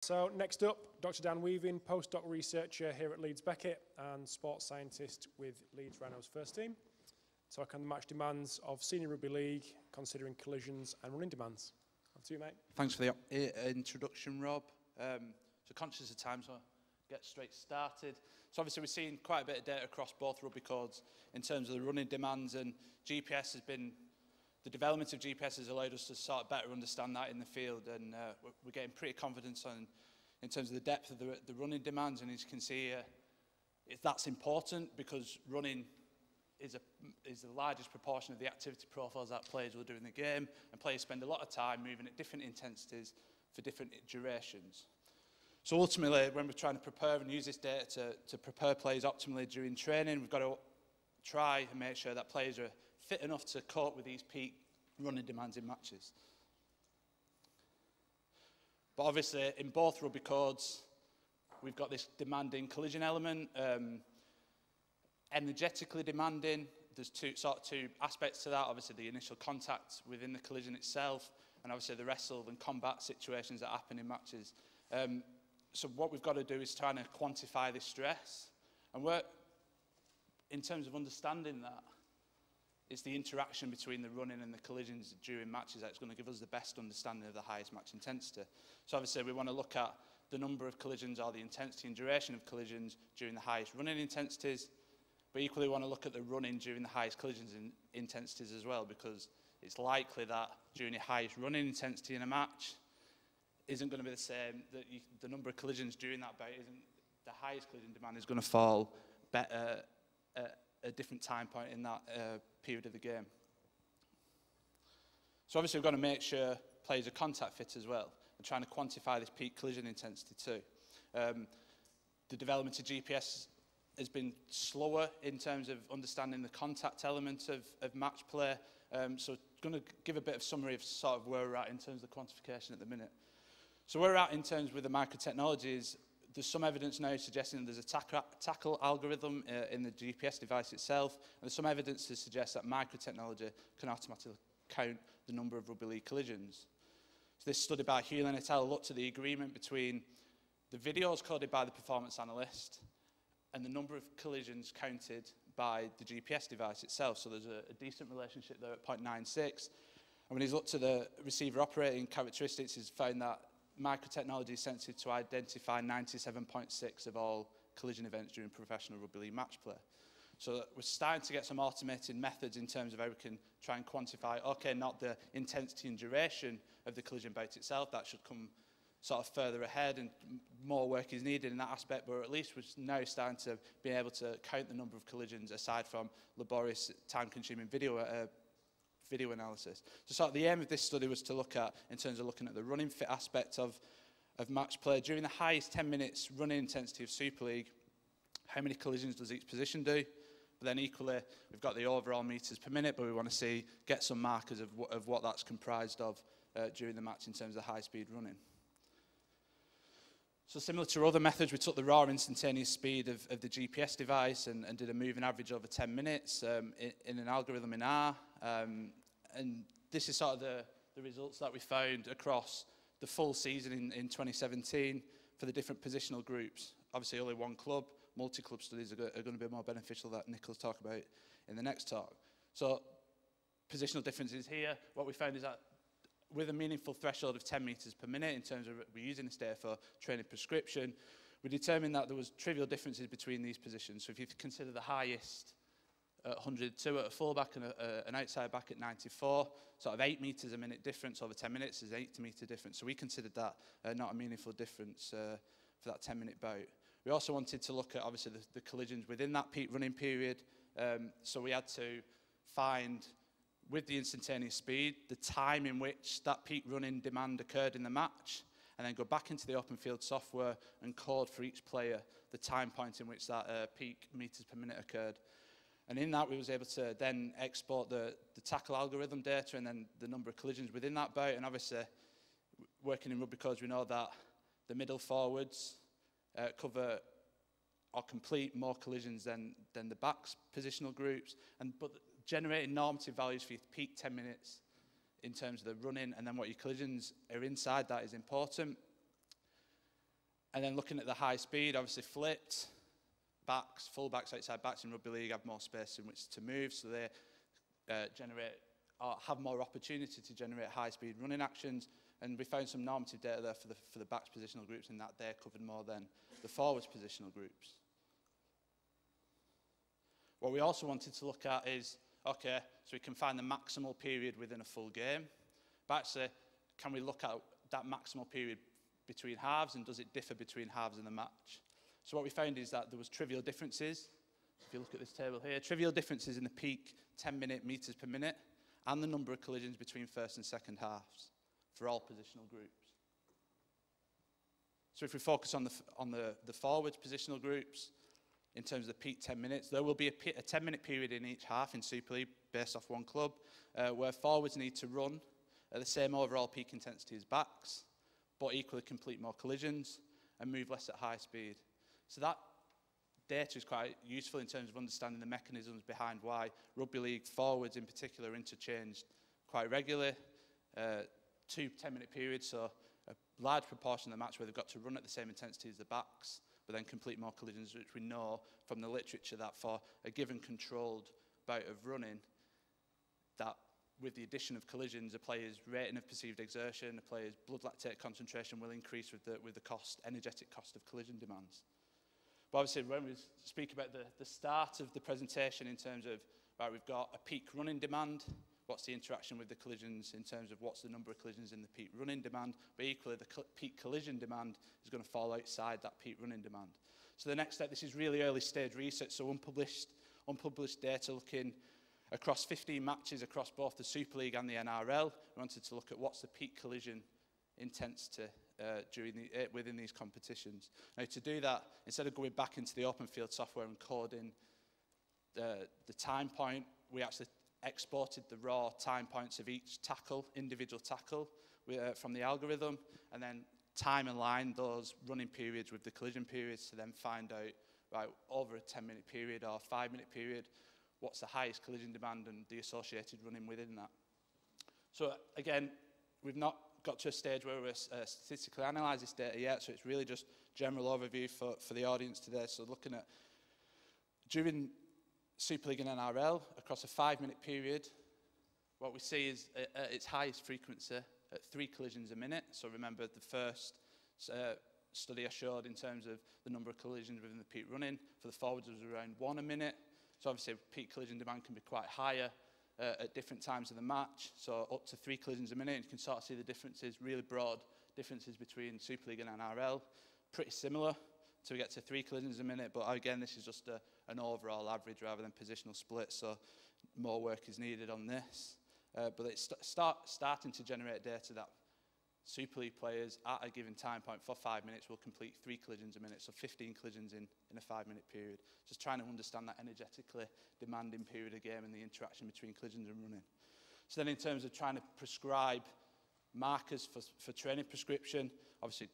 So next up, Dr. Dan Weaving, postdoc researcher here at Leeds Beckett and sports scientist with Leeds Rhinos first team. Talk on the match demands of senior rugby league, considering collisions and running demands. Up to you, mate. Thanks for the introduction, Rob. So conscious of time, so I'll get straight started. So obviously we've seen quite a bit of data across both rugby codes in terms of the running demands, and GPS has been, the development of GPS has allowed us to sort of better understand that in the field, and we're getting pretty confidence on in terms of the depth of the running demands. And as you can see here, that's important because running is the largest proportion of the activity profiles that players will do in the game, and players spend a lot of time moving at different intensities for different durations. So ultimately, when we're trying to prepare and use this data to prepare players optimally during training, we've got to try and make sure that players are fit enough to cope with these peak running demands in matches. But obviously, in both rugby codes, we've got this demanding collision element, energetically demanding. There's two aspects to that. Obviously, the initial contact within the collision itself, and obviously the wrestle and combat situations that happen in matches. So what we've got to do is trying to quantify this stress, and work in terms of understanding that. It's the interaction between the running and the collisions during matches that's going to give us the best understanding of the highest match intensity. So obviously we want to look at the number of collisions or the intensity and duration of collisions during the highest running intensities, but equally we want to look at the running during the highest collisions and intensities as well, because it's likely that during the highest running intensity in a match isn't going to be the same, that the number of collisions during that bout isn't, the highest collision demand is going to fall better at a different time point in that period of the game. So obviously we've got to make sure players are contact fit as well, and trying to quantify this peak collision intensity too. The development of GPS has been slower in terms of understanding the contact element of match play, so going to give a bit of summary of sort of where we're at in terms of the quantification at the minute. So where we're at in terms with the microtechnologies, there's some evidence now suggesting that there's a tackle algorithm in the GPS device itself, and there's some evidence to suggest that microtechnology can automatically count the number of rugby league collisions. So this study by Hewlin et al. Looked at the agreement between the videos coded by the performance analyst and the number of collisions counted by the GPS device itself. So there's a decent relationship there at 0.96. And when he's looked at the receiver operating characteristics, he's found that microtechnology is sensitive to identify 97.6% of all collision events during professional rugby league match play. So we're starting to get some automated methods in terms of how we can try and quantify, okay, not the intensity and duration of the collision bout itself, that should come sort of further ahead, and more work is needed in that aspect, but at least we're now starting to be able to count the number of collisions aside from laborious, time-consuming video analysis. So sort of the aim of this study was to look at, in terms of looking at the running fit aspect of match play, during the highest 10 minutes running intensity of Super League, how many collisions does each position do? But then equally, we've got the overall metres per minute, but we want to get some markers of what that's comprised of during the match in terms of high-speed running. So similar to other methods, we took the raw instantaneous speed of the GPS device and did a moving average over 10 minutes in an algorithm in R. And this is sort of the results that we found across the full season in 2017 for the different positional groups. Obviously only one club, multi-club studies are going to be more beneficial, that Nick will talk about in the next talk. So positional differences here, what we found is that with a meaningful threshold of 10 metres per minute in terms of we're using this data for training prescription, we determined that there was trivial differences between these positions. So if you consider the highest at 102 at a fullback and an outside back at 94, sort of 8 metres a minute difference over 10 minutes is 8 metre difference. So we considered that not a meaningful difference for that 10-minute bout. We also wanted to look at obviously the collisions within that peak running period. So we had to find, with the instantaneous speed, the time in which that peak running demand occurred in the match, and then go back into the open field software and code for each player the time point in which that peak metres per minute occurred. And in that, we was able to then export the tackle algorithm data and then the number of collisions within that bout. And obviously, working in rugby codes, we know that the middle forwards cover or complete more collisions than the backs positional groups, but generating normative values for your peak 10 minutes in terms of the running, and then what your collisions are inside that is important. And then looking at the high speed, obviously flipped, backs, full backs, outside backs in rugby league have more space in which to move, so they generate or have more opportunity to generate high speed running actions. And we found some normative data there for the backs positional groups, in that they're covered more than the forwards positional groups. What we also wanted to look at is, okay, so we can find the maximal period within a full game, but actually, can we look at that maximal period between halves, and does it differ between halves in the match? So what we found is that there was trivial differences. If you look at this table here, trivial differences in the peak 10-minute meters per minute and the number of collisions between first and second halves for all positional groups. So if we focus on the forwards positional groups, in terms of the peak 10 minutes, there will be a 10-minute period in each half in Super League based off one club, where forwards need to run at the same overall peak intensity as backs, but equally complete more collisions and move less at high speed. So that data is quite useful in terms of understanding the mechanisms behind why rugby league forwards in particular are interchanged quite regularly. 2 10-minute periods, so a large proportion of the match where they've got to run at the same intensity as the backs, but then complete more collisions, which we know from the literature that for a given controlled bout of running, that with the addition of collisions, a player's rating of perceived exertion, a player's blood lactate concentration will increase with the energetic cost of collision demands. But obviously, when we speak about the start of the presentation in terms of, right, we've got a peak running demand, what's the interaction with the collisions in terms of what's the number of collisions in the peak running demand, but equally the peak collision demand is going to fall outside that peak running demand. So the next step, this is really early stage research, so unpublished data looking across 15 matches across both the Super League and the NRL. We wanted to look at what's the peak collision intensity within these competitions. Now, to do that, instead of going back into the open field software and coding the time point, we actually exported the raw time points of each individual tackle from the algorithm, and then time aligned those running periods with the collision periods to then find out, right, over a 10-minute period or a 5-minute period, what's the highest collision demand and the associated running within that. So again, we've not got to a stage where we're statistically analyse this data yet, so it's really just general overview for the audience today. So looking at during Super League and NRL, across a 5-minute period, what we see is at its highest frequency at 3 collisions a minute. So remember the first study I showed in terms of the number of collisions within the peak running, for the forwards was around 1 a minute. So obviously peak collision demand can be quite higher at different times of the match, so up to 3 collisions a minute. And you can sort of see the differences, really broad differences between Super League and NRL, pretty similar. So we get to 3 collisions a minute, but again, this is just an overall average rather than positional split, so more work is needed on this. But it's starting to generate data that Super League players at a given time point for 5 minutes will complete 3 collisions a minute, so 15 collisions in a 5-minute period. Just trying to understand that energetically demanding period of game and the interaction between collisions and running. So then in terms of trying to prescribe markers for training prescription, obviously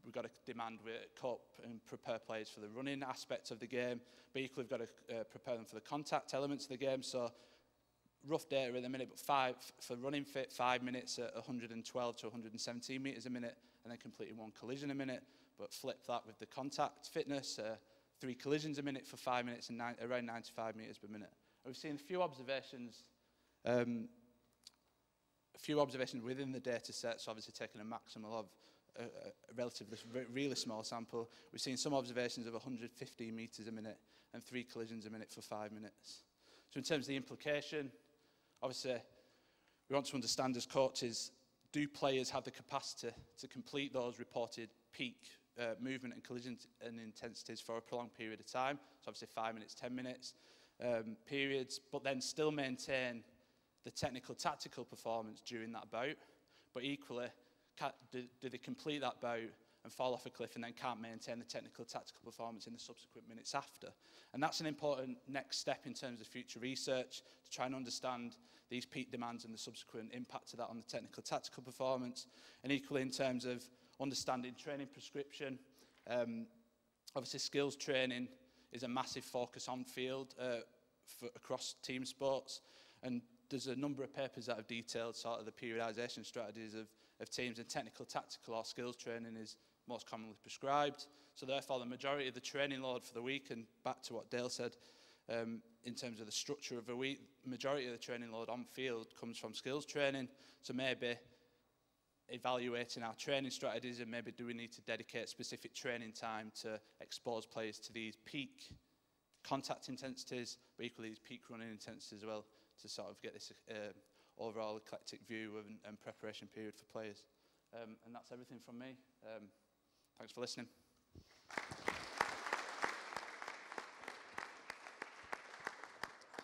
we've got to demand cope and prepare players for the running aspects of the game, but equally we've got to prepare them for the contact elements of the game. So rough data in the minute, but for running fit, 5 minutes at 112 to 117 metres a minute, and then completing 1 collision a minute. But flip that with the contact fitness, 3 collisions a minute for 5 minutes and around 95 metres per minute. And we've seen a few observations within the data set, so obviously taking a maximal of a relatively really small sample. We've seen some observations of 115 metres a minute and 3 collisions a minute for 5 minutes. So in terms of the implication, obviously we want to understand as coaches, do players have the capacity to complete those reported peak movement and collision and intensities for a prolonged period of time? So obviously 5 minutes, 10 minutes periods, but then still maintain the technical tactical performance during that bout, but equally do they complete that bout and fall off a cliff and then can't maintain the technical tactical performance in the subsequent minutes after? And that's an important next step in terms of future research, to try and understand these peak demands and the subsequent impact of that on the technical tactical performance. And equally in terms of understanding training prescription, obviously skills training is a massive focus on field across team sports, and there's a number of papers that have detailed sort of the periodisation strategies of teams, and technical, tactical or skills training is most commonly prescribed. So therefore, the majority of the training load for the week, and back to what Dale said, in terms of the structure of a week, majority of the training load on field comes from skills training. So maybe evaluating our training strategies, and maybe do we need to dedicate specific training time to expose players to these peak contact intensities, but equally these peak running intensities as well, to sort of get this overall eclectic view and preparation period for players. And that's everything from me. Thanks for listening.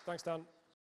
Thanks, Dan.